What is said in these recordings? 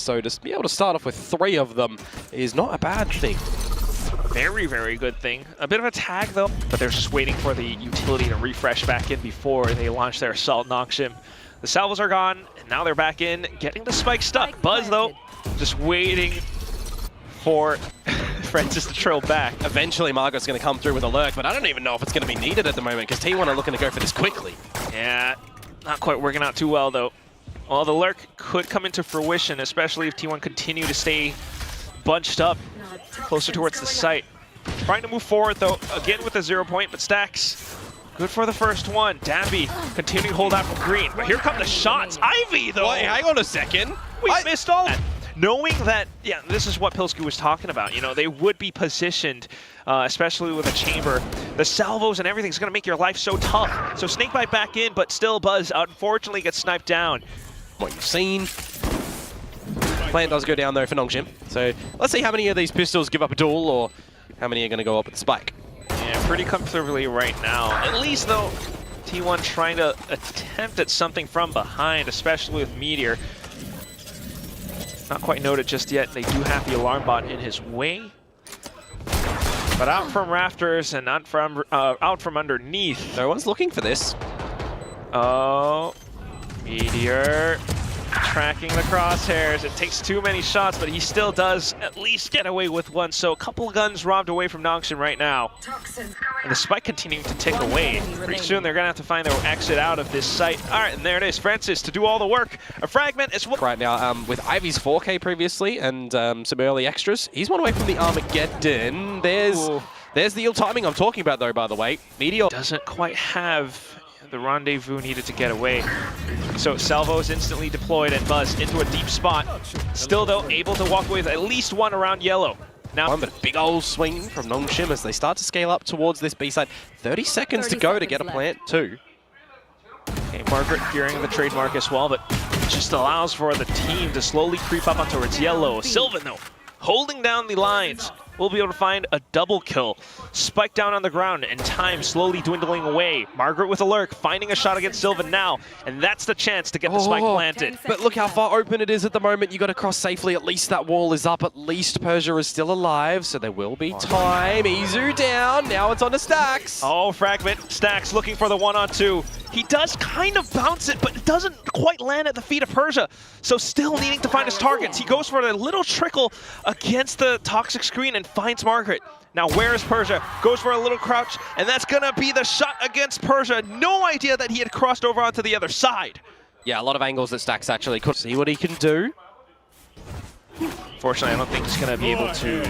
so to be able to start off with 3 of them is not a bad thing. Very, very good thing. A bit of a tag though, but they're just waiting for the utility to refresh back in before they launch their assault Nongshim. The salvos are gone, and now they're back in, getting the spike stuck. Buzz though, just waiting for Francis to trail back. Eventually Margaret's going to come through with a lurk, but I don't even know if it's going to be needed at the moment because T1 are looking to go for this quickly. Yeah, not quite working out too well though. Well, the lurk could come into fruition, especially if T1 continue to stay bunched up closer towards the site. Trying to move forward though, again with a 0 point, but Stacks, good for the first one. Danby continuing to hold out from green, but here come the shots. Ivy though! Wait, hang on a second. We missed all that. Knowing that, yeah, this is what Pilsky was talking about. You know, they would be positioned, especially with a chamber. The salvos and everything's going to make your life so tough. So Snakebite back in, but still Buzz unfortunately gets sniped down. What you've seen. Plant does go down though for Nongshim. So let's see how many of these pistols give up a duel or how many are going to go up at the spike. Yeah, pretty comfortably right now. At least though, T1 trying to attempt at something from behind, especially with Meteor. Not quite noted just yet. They do have the alarm bot in his way. But out from rafters and out from underneath. No one's looking for this. Oh, Meteor tracking the crosshairs. It takes too many shots, but he still does at least get away with one. So a couple of guns robbed away from Nongshim right now. And the spike continuing to tick away. Pretty soon they're going to have to find their exit out of this site. All right, and there it is. Francis to do all the work. A fragment is what... Right now, with Ivy's 4K previously and some early extras, he's one away from the Armageddon. There's the ill timing I'm talking about though, by the way. Meteor doesn't quite have the rendezvous needed to get away. So Salvo is instantly deployed and Buzz into a deep spot. Still though, able to walk away with at least one around yellow. Now, but a big old swing from Nongshim as they start to scale up towards this B side. 30 seconds to go to get a plant too. Okay, Margaret fearing the trademark as well, but just allows for the team to slowly creep up on towards yellow. Sylvan though, holding down the lines. We'll be able to find a double kill. Spike down on the ground and time slowly dwindling away. Margaret with a lurk, finding a shot against Sylvan now, and that's the chance to get the spike planted. But look how far open it is at the moment. You got to cross safely. At least that wall is up. At least Persia is still alive, so there will be time. Izu down. Now it's on to Stacks. Oh, fragment. Stacks looking for the 1-on-2. He does kind of bounce it, but it doesn't quite land at the feet of Persia. So still needing to find his targets. He goes for a little trickle against the toxic screen and finds Margaret. Now where is Persia? Goes for a little crouch, and that's gonna be the shot against Persia. No idea that he had crossed over onto the other side. Yeah, a lot of angles that Stacks actually could see what he can do. Fortunately, I don't think he's gonna be able to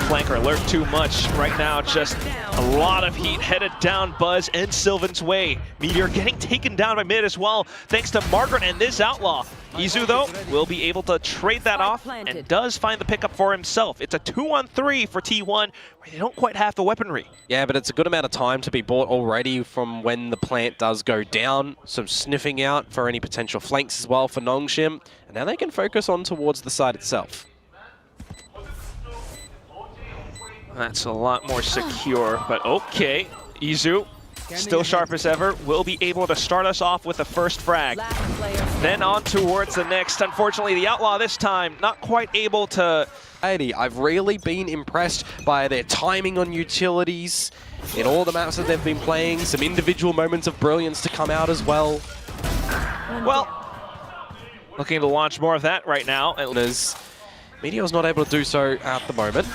flank or alert too much. Right now, just a lot of heat headed down Buzz and Sylvan's way. Meteor getting taken down by mid as well, thanks to Margaret and this Outlaw. Izu, though, will be able to trade that off and does find the pickup for himself. It's a 2-on-3 for T1, where they don't quite have the weaponry. Yeah, but it's a good amount of time to be bought already from when the plant does go down. Some sniffing out for any potential flanks as well for Nongshim. And now they can focus on towards the side itself. That's a lot more secure, but okay. Izu, still sharp as ever, will be able to start us off with the first frag. Then on towards the next. Unfortunately, the Outlaw this time not quite able to... I've really been impressed by their timing on utilities in all the maps that they've been playing. Some individual moments of brilliance to come out as well. Well, looking to launch more of that right now. As Meteor's not able to do so at the moment.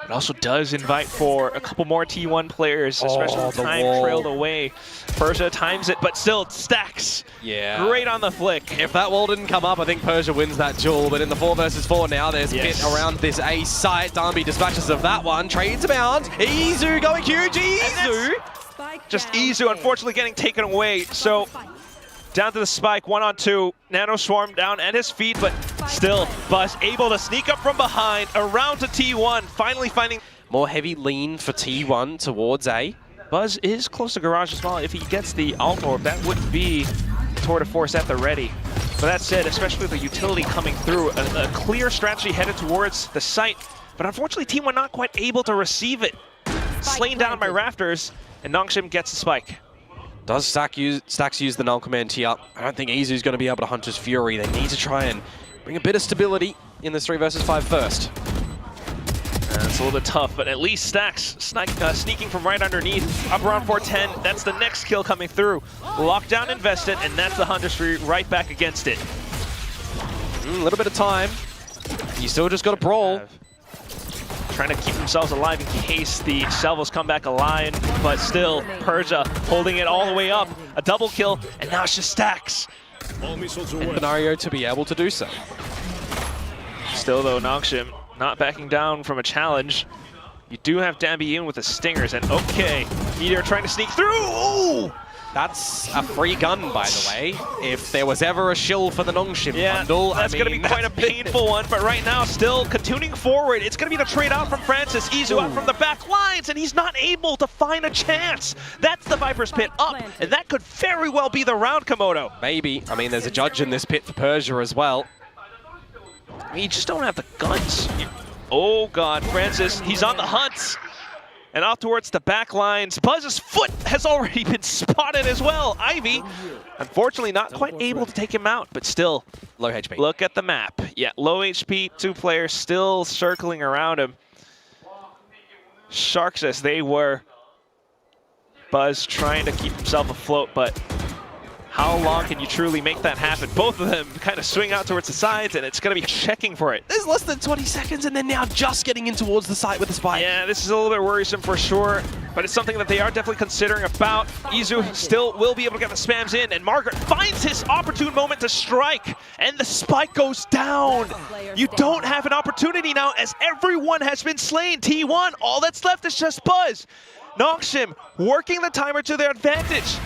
It also does invite for a couple more T1 players, especially with time trailed away. Persia times it, but still Stacks. Yeah. Great on the flick. If that wall didn't come up, I think Persia wins that duel. But in the 4 versus 4 now, there's pit around this A site. Danby dispatches of that one. Trades abound. Izu going huge. Izu. Just Izu, unfortunately, getting taken away. So down to the spike, 1-on-2. Nano Swarm down at his feet, but still, Buzz able to sneak up from behind, around to T1, finally finding... More heavy lean for T1 towards A. Buzz is close to Garage as well. If he gets the Alt Orb, that would be tour de force at the ready. But that said, especially with the utility coming through, a clear strategy headed towards the site. But unfortunately, T1 not quite able to receive it. Slain down by Rafters, and Nongshim gets the spike. Does Stacks use the null command here? I don't think Izu's going to be able to hunt his Fury. They need to try and bring a bit of stability in this 3 versus 5 first. It's a little bit tough, but at least Stacks sneaking from right underneath, up around 410. That's the next kill coming through. Lockdown invested, and that's the Hunter's Fury right back against it. A little bit of time. You still just got to brawl. Trying to keep themselves alive in case the Salvos come back alive, but still, Persia holding it all the way up. A double kill, and now it's just Stacks. And scenario to be able to do so. Still though, Nongshim not backing down from a challenge. You do have Dambi in with the stingers, and okay, Meteor trying to sneak through. Ooh! That's a free gun, by the way. If there was ever a shill for the Nongshim bundle, that's going to be quite a painful one, but right now, still continuing forward. It's going to be the trade out from Francis. Izu out from the back lines, and he's not able to find a chance. That's the Viper's Pit up, and that could very well be the round, Komodo. Maybe. I mean, there's a judge in this pit for Persia as well. You just don't have the guns. Oh God, Francis, he's on the hunt. And off towards the back lines. Buzz's foot has already been spotted as well. Ivy, unfortunately not quite able to take him out, but still. Low HP. Look at the map. Yeah, low HP, 2 players still circling around him. Sharks as they were. Buzz trying to keep himself afloat, but how long can you truly make that happen? Both of them kind of swing out towards the sides, and it's going to be checking for it. There's less than 20 seconds, and they're now just getting in towards the site with the spike. Yeah, this is a little bit worrisome for sure, but it's something that they are definitely considering about. Izu still will be able to get the spams in, and Margaret finds his opportune moment to strike, and the spike goes down. You don't have an opportunity now, as everyone has been slain. T1, all that's left is just Buzz. Nongshim working the timer to their advantage.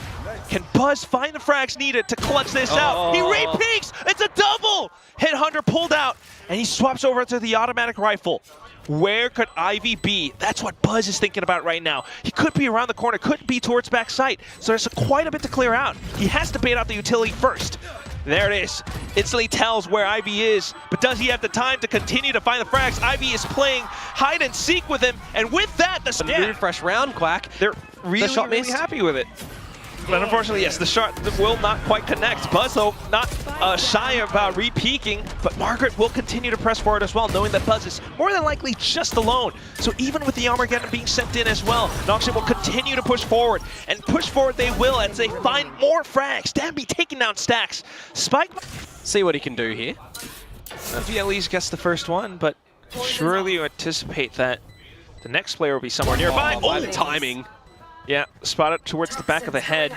Can Buzz find the frags needed to clutch this out? He re-peeks! It's a double! Headhunter pulled out, and he swaps over to the automatic rifle. Where could Ivy be? That's what Buzz is thinking about right now. He could be around the corner, could be towards back sight, so there's quite a bit to clear out. He has to bait out the utility first. There it is. Instantly tells where Ivy is, but does he have the time to continue to find the frags? Ivy is playing hide and seek with him, and with that, the new fresh round, Quack. They're really happy with it. But unfortunately, yes, the shot will not quite connect. Buzz, though, not shy about re-peeking, but Margaret will continue to press forward as well, knowing that Buzz is more than likely just alone. So even with the Armageddon being sent in as well, Nongshim will continue to push forward, and push forward they will as they find more frags. Dambi taking down Stacks. Spike. See what he can do here. If he at least gets the first one, but surely you anticipate that the next player will be somewhere nearby. Oh, the timing. Yeah, spot it towards the back of the head.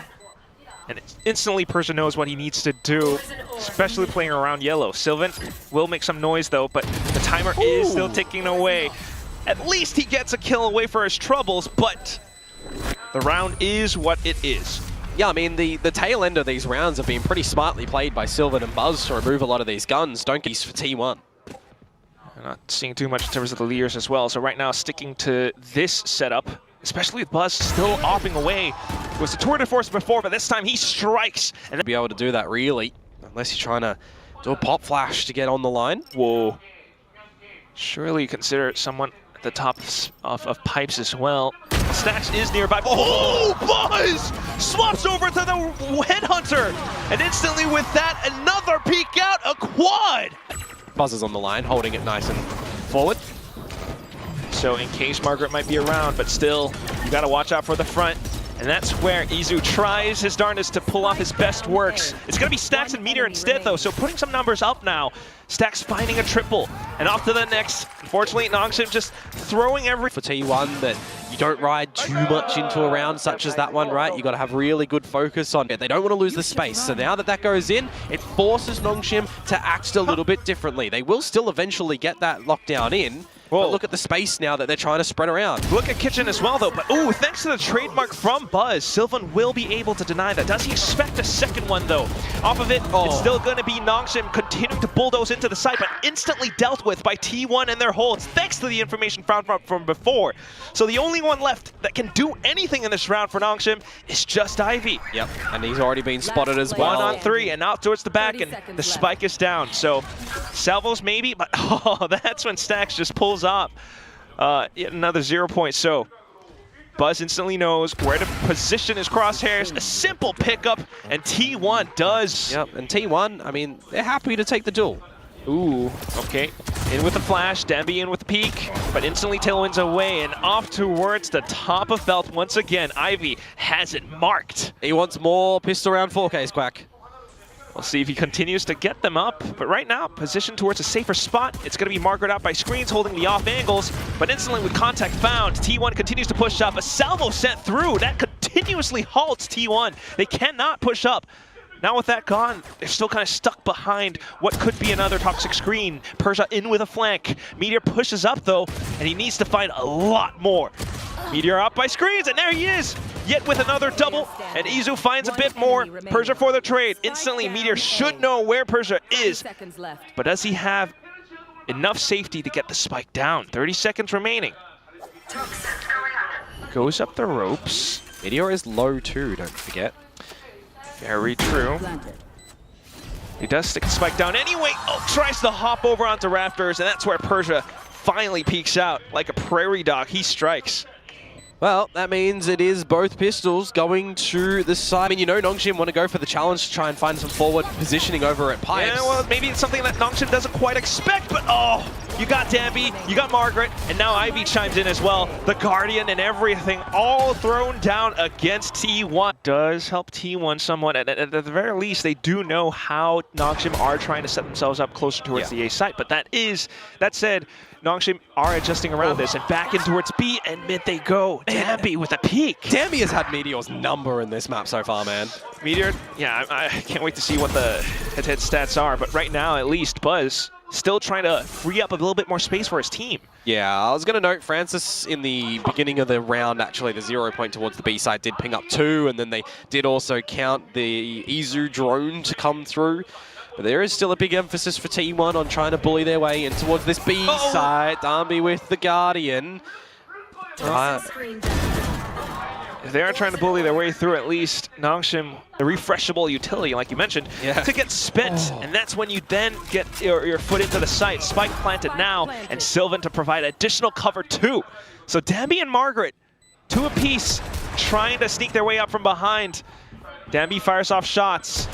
And instantly Persia knows what he needs to do, especially playing around yellow. Sylvan will make some noise though, but the timer is still ticking away. At least he gets a kill away for his troubles, but the round is what it is. Yeah, I mean, the tail end of these rounds have been pretty smartly played by Sylvan and Buzz to remove a lot of these guns. Don't get for T1. I'm not seeing too much in terms of the leaders as well, so right now sticking to this setup, especially with Buzz still opping away. It was the Tour de Force before, but this time he strikes. And be able to do that, really, unless you're trying to do a pop flash to get on the line. Whoa. Surely consider someone at the top of pipes as well. Stacks is nearby. Oh, Buzz swaps over to the Headhunter. And instantly with that, another peek out, a quad. Buzz is on the line, holding it nice and forward. So in case Margaret might be around, but still, you gotta watch out for the front. And that's where Izu tries his darndest to pull off his best works. It's gonna be Stacks and Meteor instead though, so putting some numbers up now. Stacks finding a triple, and off to the next. Unfortunately, Nongshim just throwing every... For T1, that you don't ride too much into a round such as that one, right? You gotta have really good focus on it. They don't want to lose the space, so now that that goes in, it forces Nongshim to act a little bit differently. They will still eventually get that lockdown in, but look at the space now that they're trying to spread around. Look at Kitchen as well though, but ooh, thanks to the trademark from Buzz, Sylvan will be able to deny that. Does he expect a second one though? Off of it, it's still gonna be Nongshim continuing to bulldoze into the site, but instantly dealt with by T1 and their holds, thanks to the information found from before. So the only one left that can do anything in this round for Nongshim is just Ivy. Yep, and he's already been spotted as well. 1 on 3, and out towards the back, and the spike is down. So Salvos maybe, but that's when Stacks just pulls up yet another 0 point. So Buzz instantly knows where to position his crosshairs. A simple pickup, and T1 does. Yep, and T1, I mean, they're happy to take the duel. Ooh, okay. In with the flash, Danby in with the peek, but instantly tailwinds away and off towards the top of belt once again. Ivy has it marked. He wants more pistol round 4Ks, Quack. We'll see if he continues to get them up, but right now, positioned towards a safer spot. It's going to be Margaret out by screens, holding the off angles, but instantly with contact found, T1 continues to push up. A salvo sent through, that continuously halts T1. They cannot push up. Now with that gone, they're still kind of stuck behind what could be another toxic screen. Persia in with a flank. Meteor pushes up though, and he needs to find a lot more. Meteor up by screens, and there he is! Yet with another double, and Izu finds a bit more. Persia for the trade. Instantly, Meteor should know where Persia is. But does he have enough safety to get the spike down? 30 seconds remaining. Goes up the ropes. Meteor is low too, don't forget. Very true. He does stick the spike down anyway. Oh, tries to hop over onto rafters, and that's where Persia finally peeks out. Like a prairie dog, he strikes. Well, that means it is both pistols going to the side. I mean, you know Nongshim want to go for the challenge to try and find some forward positioning over at Pipes. Yeah, well, maybe it's something that Nongshim doesn't quite expect, but oh, you got Danby, you got Margaret, and now Ivy chimes in as well. The Guardian and everything all thrown down against T1. Does help T1 somewhat. At the very least, they do know how Nongshim are trying to set themselves up closer towards the A site, but that said, Nongshim are adjusting around this, and back in towards B, and mid they go. Danby with a peek. Danby has had Meteor's number in this map so far, man. Meteor, yeah, I can't wait to see what the head-to-head stats are, but right now, at least, Buzz still trying to free up a little bit more space for his team. Yeah, I was going to note Francis in the beginning of the round, actually, the 0 point towards the B side did ping up 2, and then they did also count the Izu drone to come through. But there is still a big emphasis for T1 on trying to bully their way in towards this B side. Danby with the Guardian. If they are trying to bully their way through, at least Nongshim, the refreshable utility, like you mentioned, to get spent. And that's when you then get your foot into the site. Spike planted now, and Sylvan to provide additional cover too. So Danby and Margaret, 2 apiece, trying to sneak their way up from behind. Danby fires off shots.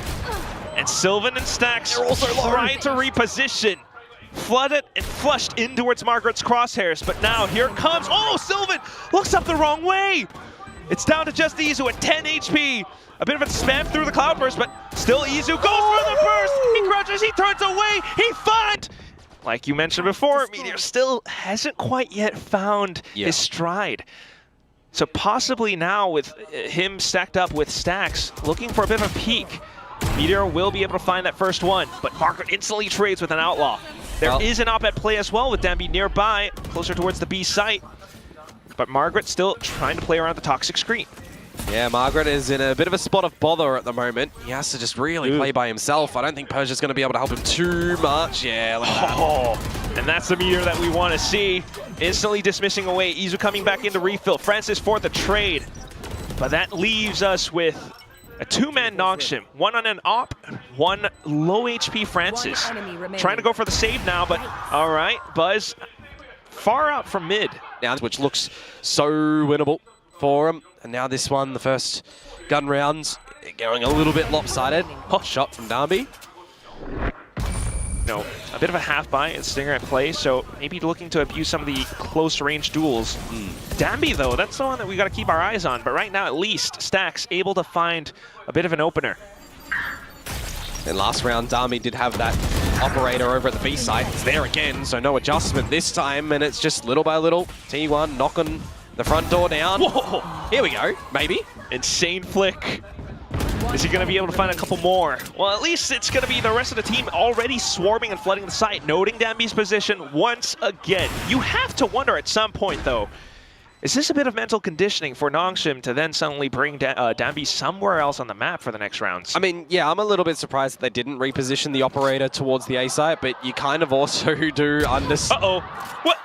And Sylvan and Stacks also trying to reposition. Flooded and flushed in towards Margaret's crosshairs, but now here comes, oh, Sylvan looks up the wrong way. It's down to just Izu at 10 HP. A bit of a spam through the cloudburst, but still Izu goes for the burst. He crouches, he turns away, he finds. Like you mentioned before, Meteor still hasn't quite yet found his stride. So possibly now with him stacked up with Stacks, looking for a bit of a peak, Meteor will be able to find that first one, but Margaret instantly trades with an Outlaw. There is an op at play as well with Danby nearby, closer towards the B site. But Margaret still trying to play around the toxic screen. Yeah, Margaret is in a bit of a spot of bother at the moment. He has to just really play by himself. I don't think Persia's going to be able to help him too much. Yeah, look at that. And that's the Meteor that we want to see. Instantly dismissing away. Izu coming back into refill. Francis for the trade. But that leaves us with a 2-man Nongshim. 1 on an op, 1 low HP Francis. Trying to go for the save now, but all right. Buzz far out from mid. Now, which looks so winnable for him. And now this one, the first gun rounds, going a little bit lopsided. Hot shot from Danby. No, a bit of a half buy and Stinger at play, so maybe looking to abuse some of the close range duels. Danby though, that's the one that we got to keep our eyes on, but right now at least Stacks able to find a bit of an opener. And last round, Danby did have that operator over at the B side. It's there again, so no adjustment this time, and it's just little by little. T1 knocking the front door down. Whoa! Here we go, maybe. Insane flick. Is he going to be able to find a couple more? Well, at least it's going to be the rest of the team already swarming and flooding the site, noting Danby's position once again. You have to wonder at some point, though, is this a bit of mental conditioning for Nongshim to then suddenly bring Danby somewhere else on the map for the next rounds? I mean, yeah, I'm a little bit surprised that they didn't reposition the operator towards the A site, but you kind of also do understand. Uh-oh. What?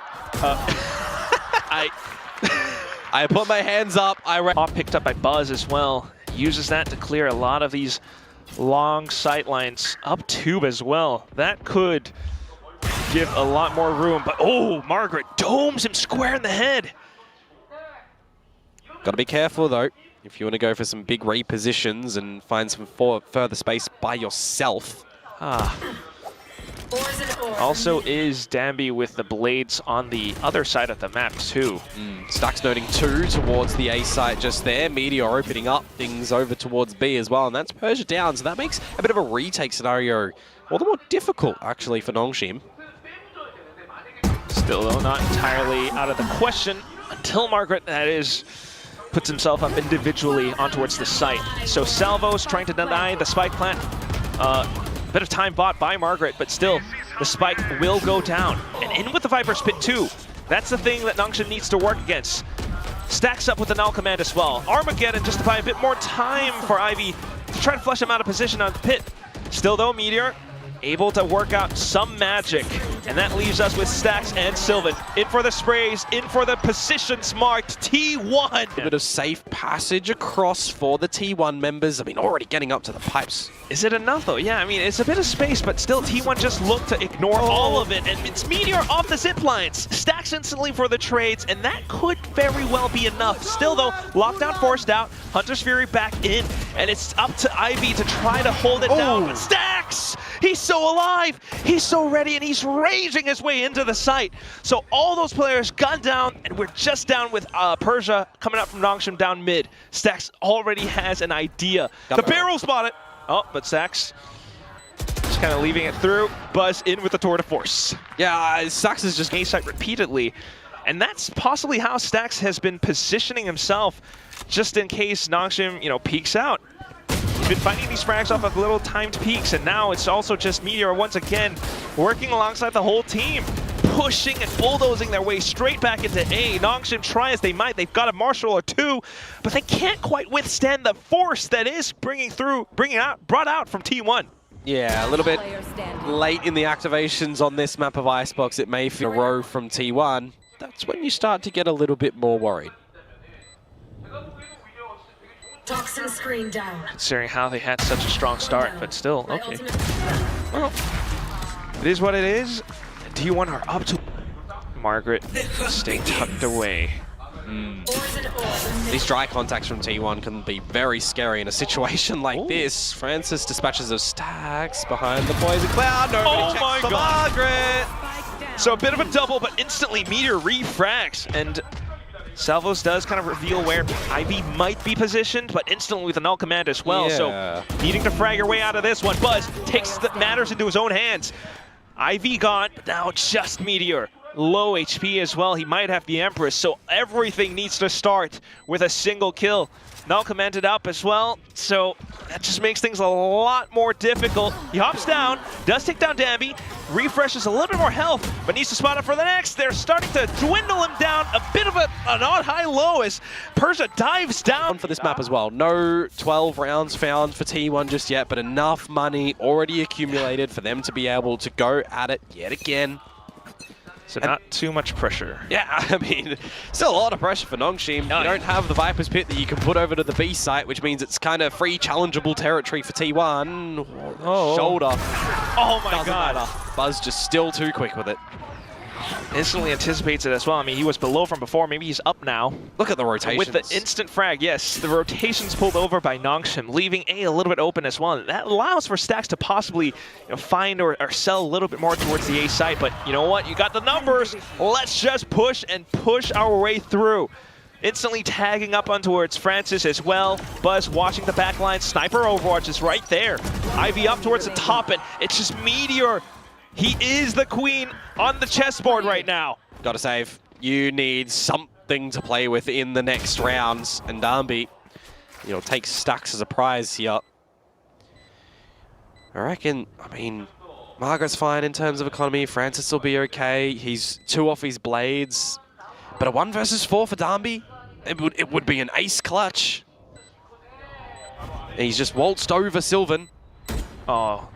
I put my hands up. Off picked up by Buzz as well. Uses that to clear a lot of these long sight lines. Up tube as well. That could give a lot more room, but oh, Margaret domes him square in the head. Got to be careful though, if you want to go for some big repositions and find some further space by yourself. Also is Danby with the blades on the other side of the map too. Stax noting 2 towards the A site just there. Meteor opening up things over towards B as well, and that's Persia down, so that makes a bit of a retake scenario all the more difficult actually for Nongshim. Still though, not entirely out of the question until Margaret, that is, puts himself up individually on towards the site. So Salvo's trying to deny the spike plant. Bit of time bought by Margaret, but still, the spike will go down. And in with the Viper's Pit too. That's the thing that Nongshim needs to work against. Stacks up with the null command as well. Armageddon just to buy a bit more time for Ivy to try to flush him out of position on the pit. Still though, Meteor able to work out some magic. And that leaves us with Stax and Sylvan. In for the sprays, in for the positions marked T1. A bit of safe passage across for the T1 members. I mean, already getting up to the pipes. Is it enough though? Yeah, I mean, it's a bit of space, but still T1 just looked to ignore all of it. And it's Meteor off the zip lines. Stacks instantly for the trades, and that could very well be enough. Still though, lockdown forced out, Hunter's Fury back in, and it's up to Ivy to try to hold it down. But Stacks, he's so alive, he's so ready, and he's raging his way into the site. So all those players gunned down, and we're just down with Persia coming up from Nongshim down mid. Stacks already has an idea. The barrel spotted. Oh, but Stax just kind of leaving it through. Buzz in with the tour de force. Yeah, Stax is just A-site repeatedly. And that's possibly how Stax has been positioning himself just in case Nongshim, you know, peeks out. He's been finding these frags off of little timed peaks, and now it's also just Meteor once again working alongside the whole team, pushing and bulldozing their way straight back into A. Nongshim try as they might, they've got a Marshal or two, but they can't quite withstand the force that is brought out from T1. Yeah, a little bit late in the activations on this map of Icebox. It may feel a row from T1. That's when you start to get a little bit more worried. Toxin screen down. Considering how they had such a strong start, but still, okay. Well, it is what it is. T1 are up to Margaret, staying tucked away. These dry contacts from T1 can be very scary in a situation like this. Francis dispatches of Stacks behind the poison cloud. Nobody checks for Margaret. So a bit of a double, but instantly Meteor refrags, and Salvos does kind of reveal where Ivy might be positioned, but instantly with a null command as well. Yeah. So needing to frag your way out of this one. Buzz takes the matters into his own hands. Ivy gone, but now just Meteor. Low HP as well, he might have the Empress, so everything needs to start with a single kill. Null commanded up as well, so that just makes things a lot more difficult. He hops down, does take down Danby, refreshes a little bit more health, but needs to spot up for the next. They're starting to dwindle him down, a bit of an odd high-low as Persia dives down. For this map as well. No 12 rounds found for T1 just yet, but enough money already accumulated for them to be able to go at it yet again. So not too much pressure. Yeah, I mean, still a lot of pressure for Nongshim. You don't have the Viper's Pit that you can put over to the B site, which means it's kind of free challengeable territory for T1. Shoulder. Oh my god. Matter. Buzz just still too quick with it. Instantly anticipates it as well. I mean, he was below from before. Maybe he's up now. Look at the rotations. With the instant frag, yes. The rotations pulled over by Nongshim, leaving A a little bit open as well. That allows for Stax to possibly find or sell a little bit more towards the A site. But you know what? You got the numbers. Let's just push and push our way through. Instantly tagging up on towards Francis as well. Buzz watching the backline. Sniper Overwatch is right there. Ivy up towards the top, and it's just Meteor. He is the queen on the chessboard right now. Gotta save. You need something to play with in the next rounds, and Danby, takes Stax as a prize here. I reckon, Margaret's fine in terms of economy. Francis will be okay. He's 2 off his blades. But a 1 versus 4 for Danby, it would be an ace clutch. And he's just waltzed over Sylvan. Oh,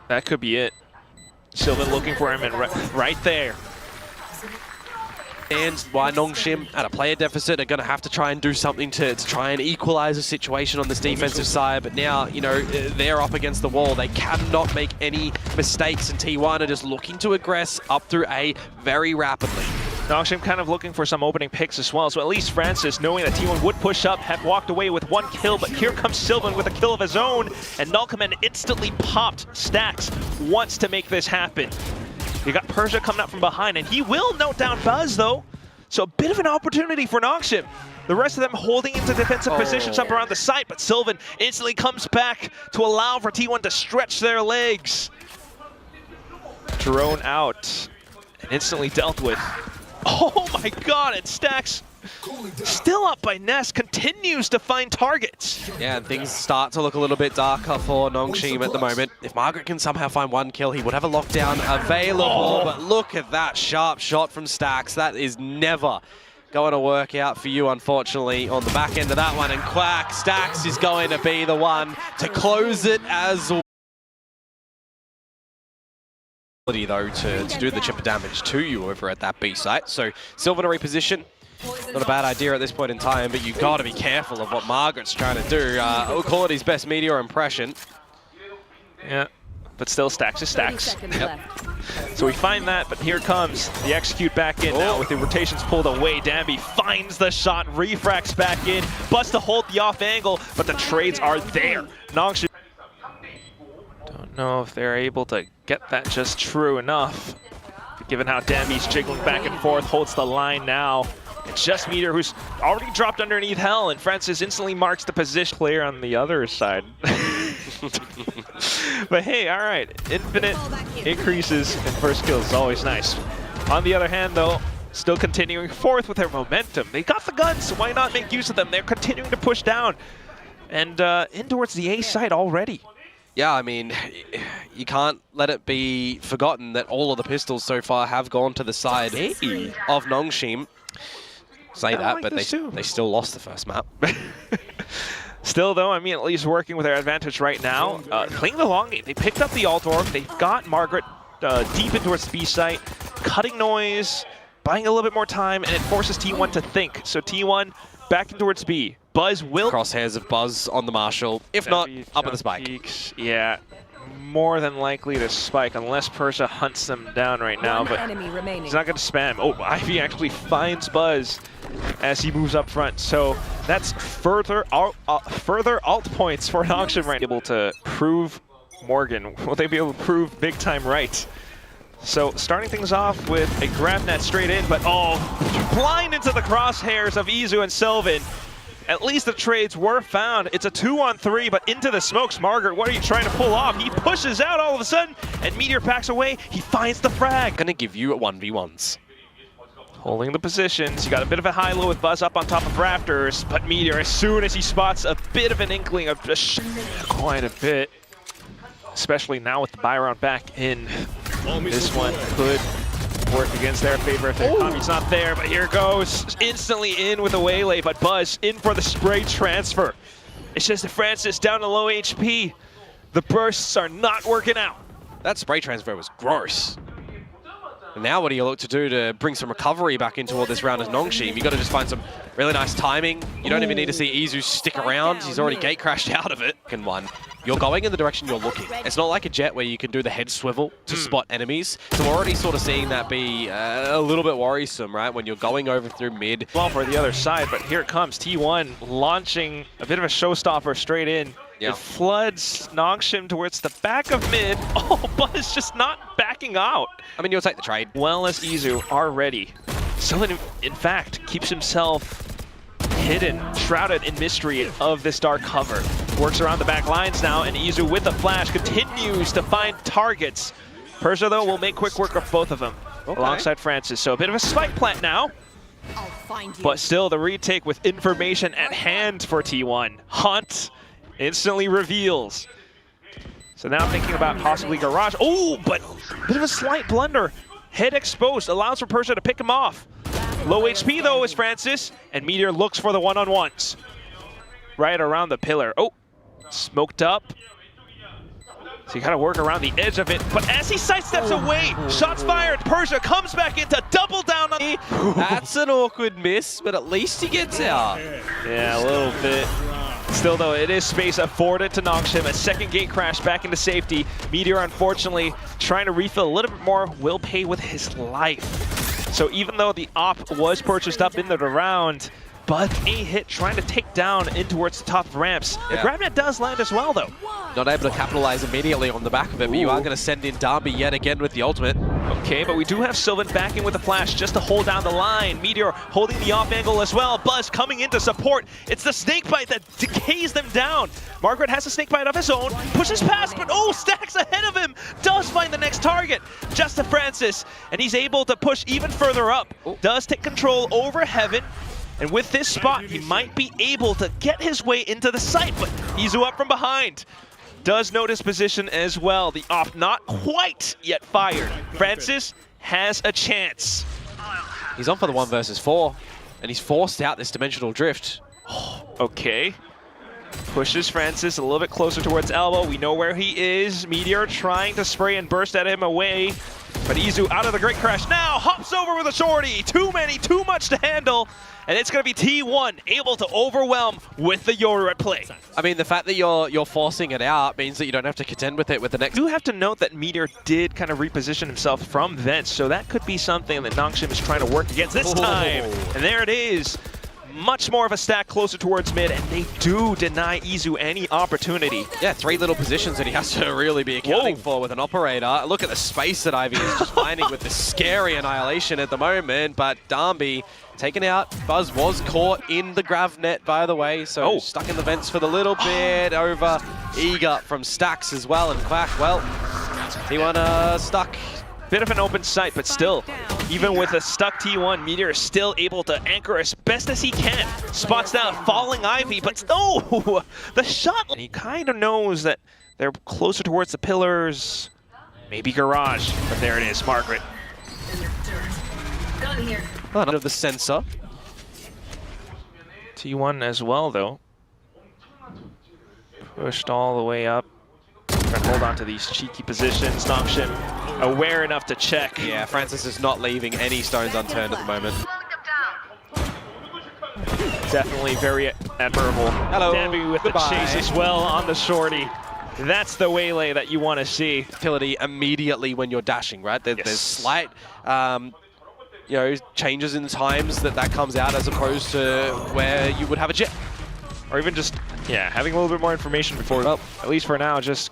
that could be it. Sylvan looking for him, and right there. And why Nongshim at a player deficit are going to have to try and do something to try and equalize the situation on this defensive side. But now, they're up against the wall. They cannot make any mistakes, and T1 are just looking to aggress up through A very rapidly. Nongshim kind of looking for some opening picks as well, so at least Francis, knowing that T1 would push up, have walked away with 1 kill, but here comes Sylvan with a kill of his own, and Nongshim instantly popped Stacks, wants to make this happen. You got Persia coming up from behind, and he will note down Buzz though, so a bit of an opportunity for Nongshim. The rest of them holding into defensive positions up around the site, but Sylvan instantly comes back to allow for T1 to stretch their legs. Drone out, and instantly dealt with. Oh my god, and Stacks still up by Ness, continues to find targets. Yeah, and things start to look a little bit darker for Nongshim at the moment. If Margaret can somehow find 1 kill, he would have a lockdown available, but look at that sharp shot from Stacks. That is never going to work out for you, unfortunately, on the back end of that one. And Quack, Stacks is going to be the one to close it as well. Though to do the chip damage to you over at that B site. So Sylvan to reposition. Not a bad idea at this point in time, but you've got to be careful of what Margaret's trying to do. We'll call it his best Meteor impression. Yeah, but still Stacks is Stacks. Yep. So we find that, but here comes the execute back in now with the rotations pulled away. Danby finds the shot, refracts back in, busts to hold the off angle, but the trades are there. Nongshim. Don't know if they're able to get that just true enough, given how Danby's jiggling back and forth, holds the line now. It's just Meteor, who's already dropped underneath Hell, and Francis instantly marks the position. Player on the other side. But hey, all right, infinite increases in first kills is always nice. On the other hand, though, still continuing forth with their momentum. They got the guns, so why not make use of them? They're continuing to push down and in towards the A side already. Yeah, I mean, you can't let it be forgotten that all of the pistols so far have gone to the side of Nongshim. Say that, but they still lost the first map. Still, though, I mean, at least working with their advantage right now. Playing the long game. They picked up the alt orb. They've got Margaret deep in towards the B site, cutting noise, buying a little bit more time, and it forces T1 to think. So T1 back in towards B. Buzz will... Crosshairs of Buzz on the Marshal. If not, up at the spike. Peaks. Yeah, more than likely to spike unless Persia hunts them down right now, but he's not going to spam. Oh, Ivy actually finds Buzz as he moves up front. So that's further alt points for Nongshim right now. Able to prove Morgan. Will they be able to prove big time right? So starting things off with a grab net straight in, but blind into the crosshairs of Izu and Sylvan. At least the trades were found. It's a 2-on-3, but into the smokes. Margaret, what are you trying to pull off? He pushes out all of a sudden, and Meteor backs away. He finds the frag. Gonna give you 1v1s. Holding the positions. You got a bit of a high-low with Buzz up on top of Rafters, but Meteor, as soon as he spots a bit of an inkling of just quite a bit, especially now with the buy round back in, this one could work against their favor if their commy's not there, but here goes. Instantly in with a waylay, but Buzz in for the spray transfer. It's just that Francis down to low HP. The bursts are not working out. That spray transfer was gross. And now what do you look to do to bring some recovery back into all this round as Nongshim? You got to just find some really nice timing. You don't even need to see Izu stick around. He's already gate crashed out of it. And one, you're going in the direction you're looking. It's not like a jet where you can do the head swivel to spot enemies. So we're already sort of seeing that be a little bit worrisome, right? When you're going over through mid. Well, for the other side, but here it comes. T1 launching a bit of a showstopper straight in. Yeah. It floods Nongshim towards the back of mid. Oh, Buzz just not backing out. I mean, you'll take the trade. Well as Izu are ready. Sylvan, in fact, keeps himself hidden, shrouded in mystery of this dark cover. Works around the back lines now, and Izu with the flash continues to find targets. Persia, though, will make quick work of both of them alongside Francis. So a bit of a spike plant now. But still, the retake with information at hand for T1. Hunt instantly reveals. So now thinking about possibly Garage. Oh, but a bit of a slight blunder. Head exposed, allows for Persia to pick him off. Low HP though is Francis, and Meteor looks for the one-on-ones. Right around the pillar. Oh, smoked up. So you gotta work around the edge of it, but as he sidesteps away, shots fired, Persia comes back in to double down on the... That's an awkward miss, but at least he gets out. Yeah, a little bit. Still though, it is space afforded to Nongshim. A second gate crash back into safety. Meteor, unfortunately, trying to refill a little bit more, will pay with his life. So even though the op was purchased up into the round, but a hit trying to take down in towards the top ramps. The grab net does land as well, though. Not able to capitalize immediately on the back of it, but you are going to send in Darby yet again with the ultimate. Okay, but we do have Sylvan backing with the flash just to hold down the line. Meteor holding the off angle as well. Buzz coming in to support. It's the snake bite that decays them down. Margaret has a snake bite of his own, pushes past, but oh, Stacks ahead of him. Does find the next target. Just to Francis, and he's able to push even further up. Does take control over Heaven. And with this spot, he might be able to get his way into the site, but Izu up from behind. Does note his position as well. The op not quite yet fired. Francis has a chance. He's on for the 1 versus 4, and he's forced out this dimensional drift. Okay. Pushes Francis a little bit closer towards elbow. We know where he is. Meteor trying to spray and burst at him away. But Izu out of the Great Crash now, hops over with a shorty. Too many, too much to handle. And it's going to be T1 able to overwhelm with the Yoru at play. I mean, the fact that you're forcing it out means that you don't have to contend with it with the next... I do have to note that Meteor did kind of reposition himself from vents, so that could be something that Nongshim is trying to work against this time. And there it is. Much more of a stack closer towards mid, and they do deny Izu any opportunity. Yeah, 3 little positions that he has to really be accounting for with an operator. Look at the space that Ivy is just finding with this scary annihilation at the moment, but Darby taken out. Buzz was caught in the grav net, by the way, so stuck in the vents for the little bit. Over eager from Stacks as well, and Quack, well, T1 stuck. Bit of an open sight, but still, even with a stuck T1, Meteor is still able to anchor as best as he can. Spots down falling Ivy, but oh, the shot. And he kind of knows that they're closer towards the pillars. Maybe Garage, but there it is, Margaret. Gun here. Under the sensor. T1 as well, though. Pushed all the way up. Trying to hold on to these cheeky positions. Nongshim aware enough to check. Yeah, Francis is not leaving any stones unturned at the moment. Definitely very admirable. Hello. Danby with the chase as well on the shorty. That's the waylay that you want to see. Utility immediately when you're dashing, right? There's slight, you know, changes in times that comes out as opposed to where you would have a jet. Or even just, yeah, having a little bit more information before, well, at least for now, just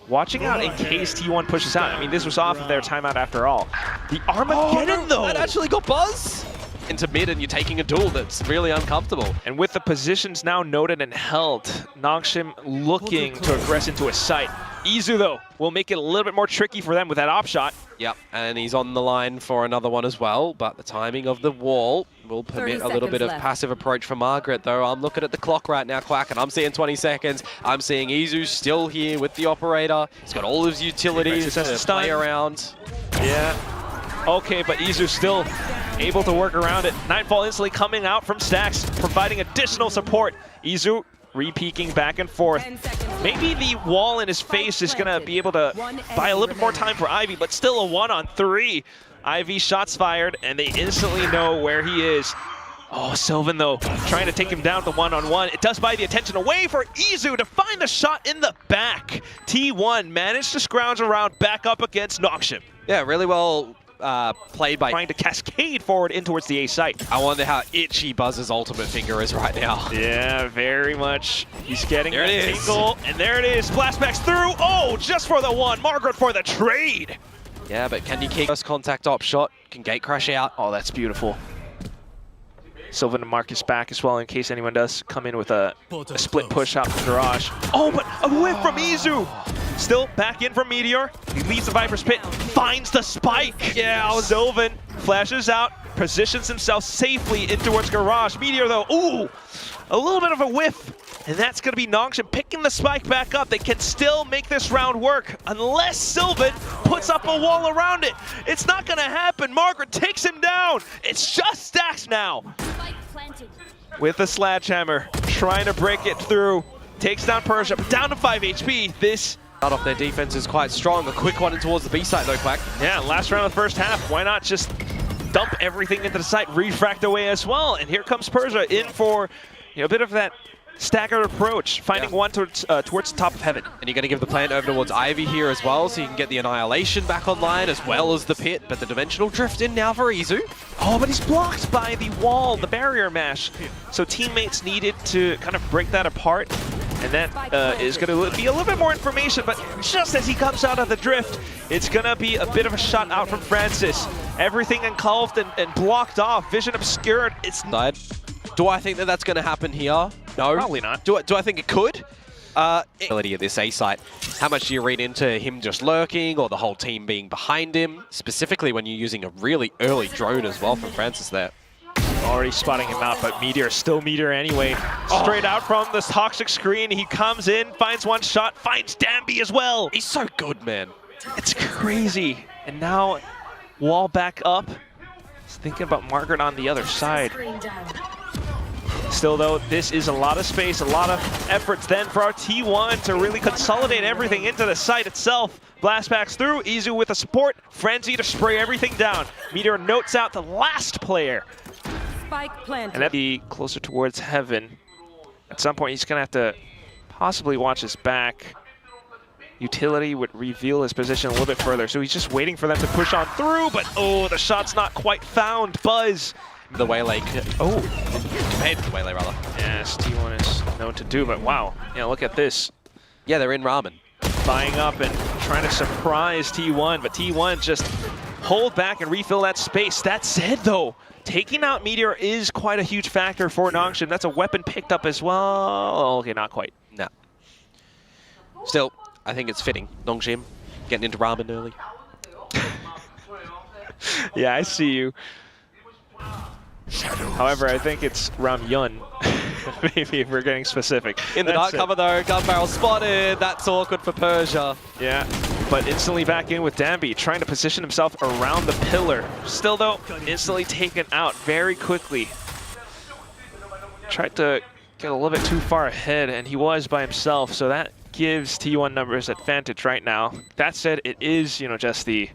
watching out in case T1 pushes out. I mean, this was off of their timeout after all. The Armageddon, though! That actually got Buzz! Into mid and you're taking a duel that's really uncomfortable. And with the positions now noted and held, Nongshim looking to aggress into a site. Izu, though, will make it a little bit more tricky for them with that op shot. Yep, and he's on the line for another one as well, but the timing of the wall will permit a little bit of passive approach for Margaret, though. I'm looking at the clock right now, Quack, and I'm seeing 20 seconds. I'm seeing Izu still here with the operator. He's got all his utilities to play around. Yeah. Okay, but Izu still able to work around it. Nightfall instantly coming out from Stacks, providing additional support. Izu re-peeking back and forth. Maybe the wall in his face is going to be able to buy a little bit more time for Ivy, but still a 1-on-3. Ivy shots fired, and they instantly know where he is. Oh, Sylvan, though, trying to take him down to 1-on-1. It does buy the attention away for Izu to find the shot in the back. T1 managed to scrounge around back up against Nongshim. Yeah, really well played by... Trying to cascade forward in towards the A site. I wonder how itchy Buzz's ultimate finger is right now. Yeah, very much. He's getting that tingle, and there it is. Flashbacks through. Oh, just for the one. Margaret for the trade. Yeah, but can you keep first contact op shot? Can gate crash out? Oh, that's beautiful. Sylvan and Marcus back as well in case anyone does come in with a split push out the garage. Oh, but a whiff from Izu. Still back in from Meteor. He leaves the Viper's Pit, finds the spike. Yeah, Sylvan flashes out, positions himself safely in towards garage. Meteor, though, ooh, a little bit of a whiff. And that's going to be Nongshim picking the spike back up. They can still make this round work unless Sylvan puts up a wall around it. It's not going to happen. Margaret takes him down. It's just Stacks now. With the sledgehammer, trying to break it through. Takes down Persia, but down to 5 HP. This... Start off their defense is quite strong. A quick one in towards the B site though, Quack. Yeah, last round of the first half. Why not just dump everything into the site, refract away as well? And here comes Persia in for, you know, a bit of that staggered approach, finding one towards the top of heaven. And you're going to give the plant over towards Ivy here as well, so you can get the Annihilation back online as well as the pit. But the Dimensional Drift in now for Izu. Oh, but he's blocked by the wall, the barrier mash. So teammates needed to kind of break that apart. And that is going to be a little bit more information, but just as he comes out of the drift, it's going to be a bit of a shot out from Francis. Everything engulfed and blocked off, vision obscured. It's side. Do I think that that's going to happen here? No. Probably not. Do I think it could? Ability of this A site. How much do you read into him just lurking or the whole team being behind him? Specifically when you're using a really early drone as well from Francis there. Already spotting him out, but Meteor still Meteor anyway. Straight out from this toxic screen, he comes in, finds one shot, finds Danby as well. He's so good, man. It's crazy. And now, wall back up. Just thinking about Margaret on the other side. Screen down. Still though, this is a lot of space, a lot of efforts then for our T1 to really consolidate everything into the site itself. Blast backs through, Izu with the support, Frenzy to spray everything down. Meteor notes out the last player. Spike planted. And that'd be closer towards heaven. At some point, he's gonna have to possibly watch his back. Utility would reveal his position a little bit further, so he's just waiting for them to push on through, but oh, the shot's not quite found. Buzz. The Waylay. Oh, compared to the Waylay, rather. Yes, T1 is known to do, but wow. Yeah, look at this. Yeah, they're in Ramen. Buying up and trying to surprise T1, but T1 just hold back and refill that space. That said, though, taking out Meteor is quite a huge factor for Nongshim. That's a weapon picked up as well. Okay, not quite. No. Still, I think it's fitting. Nongshim getting into Ramen early. Yeah, I see you. However, I think it's Ramyun. Maybe if we're getting specific. In the dark cover though, gun barrel spotted. That's awkward for Persia. Yeah, but instantly back in with Danby, trying to position himself around the pillar. Still though, instantly taken out very quickly. Tried to get a little bit too far ahead, and he was by himself, so that gives T1 numbers advantage right now. That said, it is, just the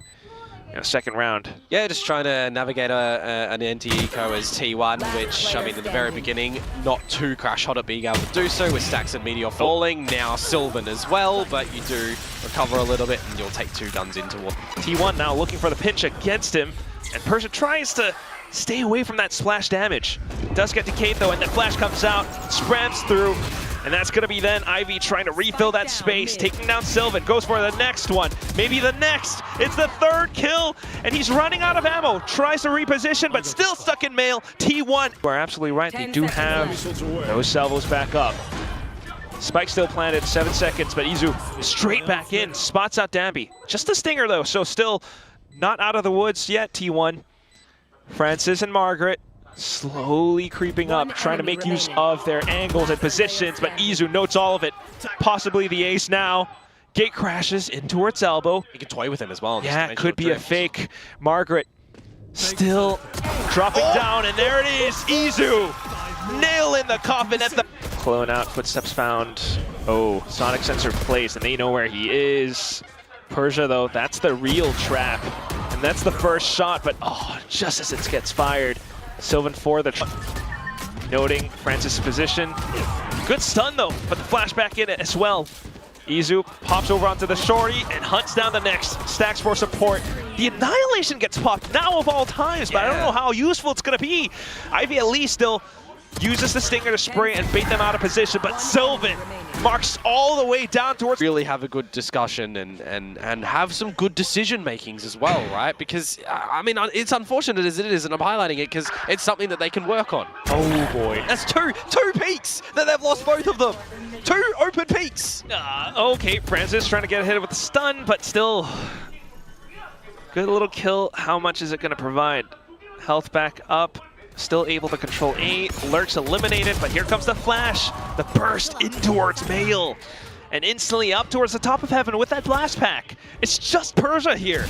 second round. Yeah, just trying to navigate an anti-eco as T1, which, I mean, in the very beginning, not too crash hot at being able to do so with Stacks and Meteor falling. Now Sylvan as well, but you do recover a little bit and you'll take 2 guns into one. T1 now looking for the pinch against him, and Persia tries to stay away from that splash damage. Does get decayed though, and the flash comes out, sprams through, and that's going to be then Ivy trying to refill that space, taking down Sylvan, goes for the next one, maybe the next. It's the 3rd kill, and he's running out of ammo, tries to reposition, but still stuck in mail. T1, you are absolutely right, they do have those salvos back up. Spike still planted, 7 seconds, but Izu straight back in, spots out Danby. Just a stinger though, so still not out of the woods yet, T1. Francis and Margaret slowly creeping up, trying to make use of their angles and positions, but Izu notes all of it. Possibly the ace now. Gate crashes in towards elbow. You can toy with him as well. Yeah, could be a fake. Margaret still dropping down, and there it is. Izu nail in the coffin at the... Clone out, footsteps found. Oh, sonic sensor placed, and they know where he is. Persia, though, that's the real trap. And that's the first shot, but oh, just as it gets fired. Sylvan for the noting Francis' position. Good stun though, but the flashback in it as well. Izu pops over onto the shorty and hunts down the next. Stacks for support. The Annihilation gets popped now of all times, but I don't know how useful it's gonna be. Ivy at least still uses the stinger to spray and bait them out of position, but Sylvan marks all the way down towards... Really have a good discussion and have some good decision makings as well, right? Because, I mean, it's unfortunate as it is, and I'm highlighting it because it's something that they can work on. Oh boy. That's two peaks that they've lost both of them. 2 open peaks. Okay, Francis trying to get ahead with the stun, but still... Good little kill. How much is it going to provide? Health back up. Still able to control A. Lurks eliminated, but here comes the flash. The burst in towards Mail. And instantly up towards the top of heaven with that blast pack. It's just Persia here.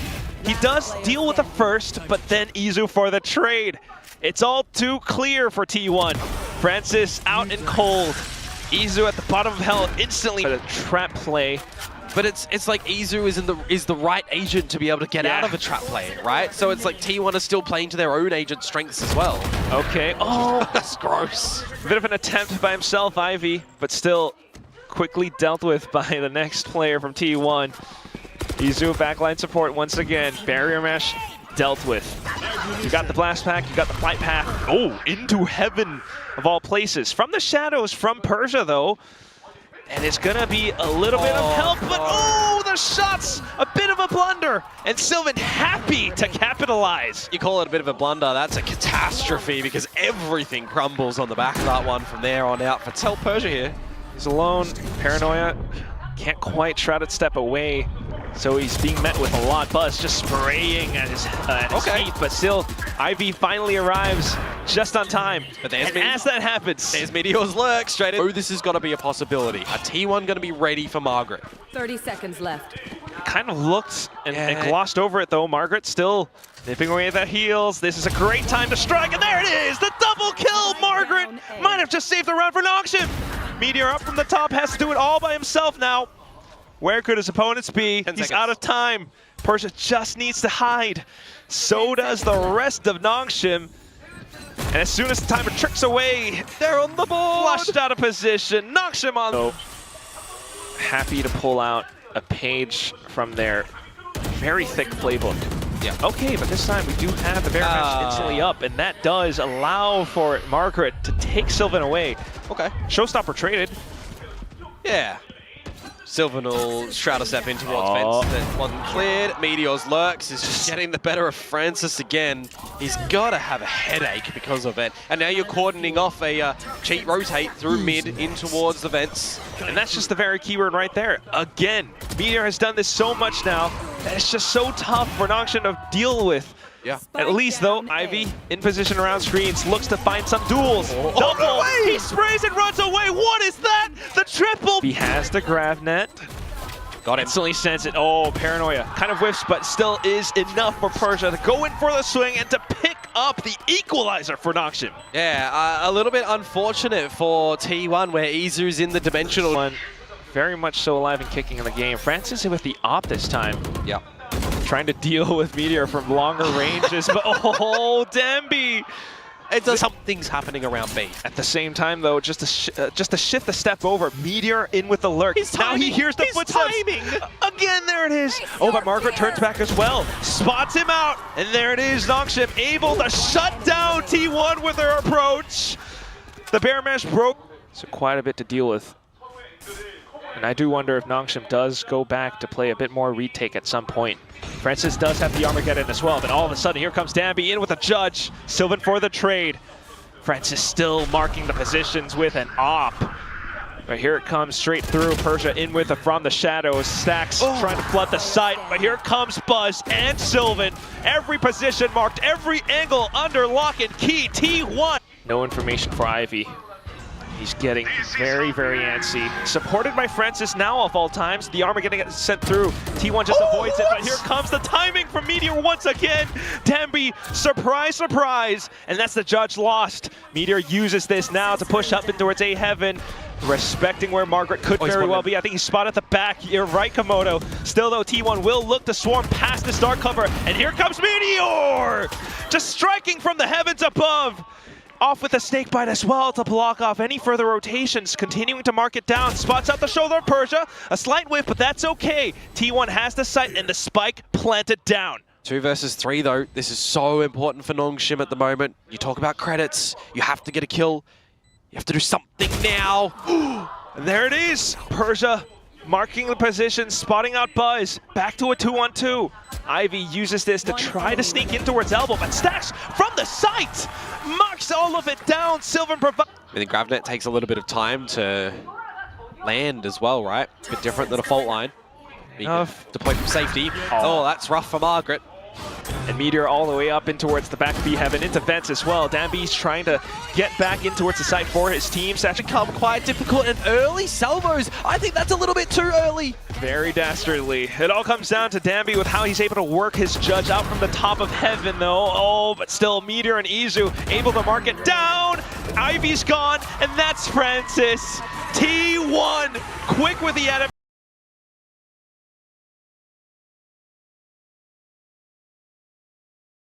He does deal with the first, but then Izu for the trade. It's all too clear for T1. Francis out and cold. Izu at the bottom of hell instantly. A trap play. but it's like Izu is the right agent to be able to get out of a trap play, right? So it's like T1 are still playing to their own agent strengths as well. Okay. Oh, That's gross. a bit of an attempt by himself, Ivy, but still quickly dealt with by the next player from T1. Izu backline support once again. Barrier mesh dealt with. You got the blast pack, you got the flight path. Oh, into heaven of all places. From the shadows from Persia though. And it's gonna be a little bit of help, but oh, the shots, a bit of a blunder. And Sylvan happy to capitalize. You call it a bit of a blunder, that's a catastrophe because everything crumbles on the back of that one from there on out for Tel Persia here. He's alone, Paranoia can't quite shrouded step away. So he's being met with a lot. Buzz just spraying at his feet, but still, Ivy finally arrives just on time. But there's as that happens, there's Meteor's lurk straight in. Oh, this has got to be a possibility. A T1 going to be ready for Margaret. 30 seconds left. kind of looked and glossed over it though. Margaret still nipping away at the heels. This is a great time to strike, and there it is! The double kill! Margaret might have just saved the round for Nongshim. Meteor up from the top, has to do it all by himself now. Where could his opponents be? He's out of time. Persia just needs to hide. So does the rest of Nongshim. And as soon as the timer tricks away, they're on the board! Flushed out of position. Nongshim on. So happy to pull out a page from their very thick playbook. Yeah. Okay, but this time we do have the bear match instantly up, and that does allow for Margaret to take Sylvan away. Okay. Showstopper traded. Yeah. Sylvan will shroud a step in towards fence. That one cleared. Meteor's lurks is just getting the better of Francis again. He's got to have a headache because of it. And now you're cordoning off a cheat rotate through mid in towards the vents. And that's just the very keyword right there. Again, Meteor has done this so much now that it's just so tough for Nongshim to deal with. Yeah. At least though, Ivy in position around screens, looks to find some duels. Double! He sprays and runs away. What is that? The triple! He has the grav net. Got it. Instantly sends it. Oh, Paranoia. Kind of whiffs, but still is enough for Persia to go in for the swing and to pick up the equalizer for Nongshim. Yeah, a little bit unfortunate for T1 where Izu's in the dimensional. One very much so alive and kicking in the game. Francis with the op this time. Yeah. Trying to deal with Meteor from longer ranges, but oh, Demby! It does something's happening around B. At the same time, though, just to shift the step over, Meteor in with the lurk. Now he hears the footsteps. Again, there it is. Oh, but Margaret turns back as well. Spots him out, and there it is. Nongshim able to shut down T1 with their approach. The bear mesh broke. So quite a bit to deal with. And I do wonder if Nongshim does go back to play a bit more retake at some point. Francis does have the Armageddon as well, but all of a sudden here comes Danby in with a judge. Sylvan for the trade. Francis still marking the positions with an op. But here it comes straight through. Persia in with it from the shadows. Stacks trying to flood the site, but here comes Buzz and Sylvan. Every position marked, every angle under lock and key. T1. No information for Ivy. He's getting very, very antsy. Supported by Francis now of all times. The armor getting sent through. T1 just avoids it, but here comes the timing from Meteor once again. Danby, surprise, surprise. And that's the judge lost. Meteor uses this now to push up in towards A heaven. Respecting where Margaret could very well be. I think he's spotted at the back. You're right, Komodo. Still though, T1 will look to swarm past this dark cover. And here comes Meteor! Just striking from the heavens above. Off with a snake bite as well to block off any further rotations, continuing to mark it down. Spots out the shoulder of Persia. A slight whiff, but that's okay. T1 has the sight and the spike planted down. 2 versus 3 though. This is so important for Nongshim at the moment. You talk about credits. You have to get a kill. You have to do something now. And there it is. Persia marking the position, spotting out Buzz. Back to a 2-on-2. Ivy uses this to try to sneak in towards elbow, but Stacks from the site marks all of it down. Sylvan provides. I think GravNet takes a little bit of time to land as well, right? A bit different than a fault line. Deploy from safety. Oh, that's rough for Margaret. And Meteor all the way up in towards the back B heaven, into vents as well. Danby's trying to get back in towards the site for his team. It's actually become quite difficult, and early salvos. I think that's a little bit too early. Very dastardly. It all comes down to Danby with how he's able to work his judge out from the top of heaven though. Oh, but still Meteor and Izu able to mark it down. Ivy's gone, and that's Francis. T1 quick with the edit.